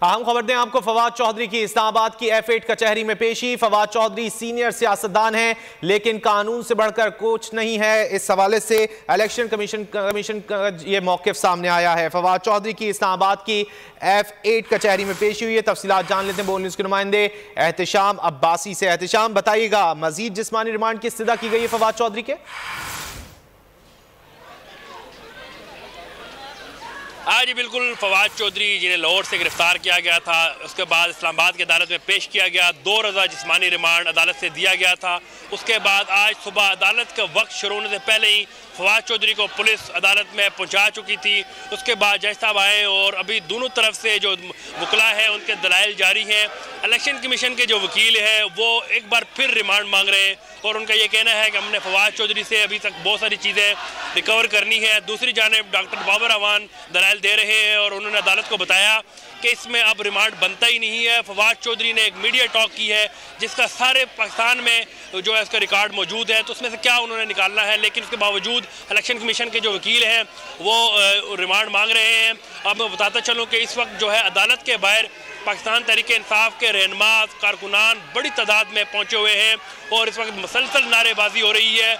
अहम खबर दें आपको, फवाद चौधरी की इस्लामाबाद की F8 कचहरी में पेशी। फवाद चौधरी सीनियर सियासतदान हैं, लेकिन कानून से बढ़कर कुछ नहीं है। इस हवाले से इलेक्शन कमीशन का ये मौकिफ सामने आया है। फवाद चौधरी की इस्लामाबाद की F8 कचहरी में पेशी हुई है। तफसीलात जान लेते हैं बोल न्यूज़ के नुमाइंदे एहतिशाम अब्बासी से। एहतिशाम, बताइएगा मजीद जिस्मानी रिमांड की इस्तदा की गई है फवाद चौधरी के? हाँ जी बिल्कुल, फवाद चौधरी जिन्हें लाहौर से गिरफ्तार किया गया था, उसके बाद इस्लामाबाद की अदालत में पेश किया गया। 2 रोज़ा जिस्मानी रिमांड अदालत से दिया गया था। उसके बाद आज सुबह अदालत का वक्त शुरू होने से पहले ही फवाद चौधरी को पुलिस अदालत में पहुंचा चुकी थी। उसके बाद जज साहब आए और अभी दोनों तरफ से जो वकला है उनके दलाइल जारी हैं। इलेक्शन कमीशन के जो वकील हैं वो एक बार फिर रिमांड मांग रहे हैं और उनका ये कहना है कि हमने फवाद चौधरी से अभी तक बहुत सारी चीज़ें रिकवर करनी है। दूसरी जानिब डॉक्टर बाबर अवान दलाइल दे रहे हैं और उन्होंने अदालत को बताया कि इसमें अब रिमांड बनता ही नहीं है। फवाद चौधरी ने एक मीडिया टॉक की है जिसका सारे पाकिस्तान में जो है उसका रिकॉर्ड मौजूद है, तो उसमें से क्या उन्होंने निकालना है। लेकिन उसके बावजूद इलेक्शन कमीशन के जो वकील हैं वो रिमांड मांग रहे हैं। अब मैं बताता चलूँ कि इस वक्त जो है अदालत के बाहर पाकिस्तान तहरीक इंसाफ के रहनुमा कारकुनान बड़ी तादाद में पहुँचे हुए हैं और इस वक्त मुसलसल नारेबाजी हो रही है,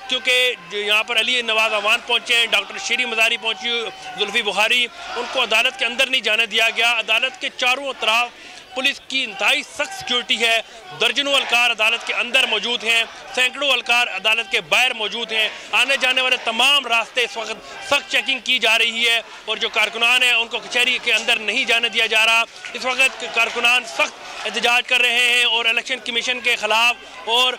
क्योंकि यहाँ पर अली नवाज अवान पहुँचे हैं, डॉक्टर शीरी मज़ारी पहुँची, जुल्फी बुखारी, उनको अदालत के अंदर नहीं जाने दिया गया। अदालत के चारों तरफ पुलिस की इंतहाई सख्त सिक्योरिटी है। दर्जनों अलकार अदालत के अंदर मौजूद हैं, सैकड़ों अलकार अदालत के बाहर मौजूद हैं। आने जाने वाले तमाम रास्ते इस वक्त सख्त चेकिंग की जा रही है और जो कारकुनान हैं उनको कचहरी के अंदर नहीं जाने दिया जा रहा। इस वक्त कारकुनान सख्त एहतजाज कर रहे हैं और इलेक्शन कमीशन के ख़िलाफ़ और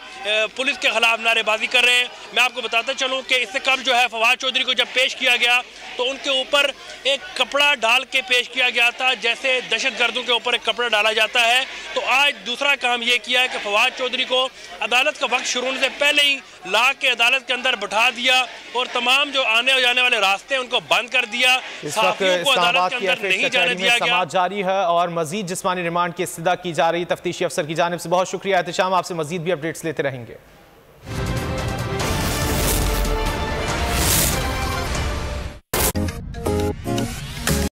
पुलिस के ख़िलाफ़ नारेबाजी कर रहे हैं। मैं आपको बताता चलूँ कि इससे कबल जो है फवाद चौधरी को जब पेश किया गया तो उनके ऊपर एक कपड़ा डाल के पेश किया गया था, जैसे दहशतगर्दों के ऊपर एक कपड़ा डाला जाता है। तो आज दूसरा काम ये किया है कि फवाद चौधरी को अदालत का वक्त शुरू होने से पहले ही ला के अदालत के अंदर बैठा दिया और तमाम जो आने और जाने वाले रास्ते उनको बंद कर दिया। साथियों को अदालत के अंदर नहीं जाने दिया गया। समाअत जारी है और मजीद जिस्मानी रिमांड की इस्तदा की जा रही है तफ्तीशी अफसर की जानिब से। बहुत शुक्रिया एहतिशाम, आपसे मजीद भी अपडेट्स लेते रहेंगे।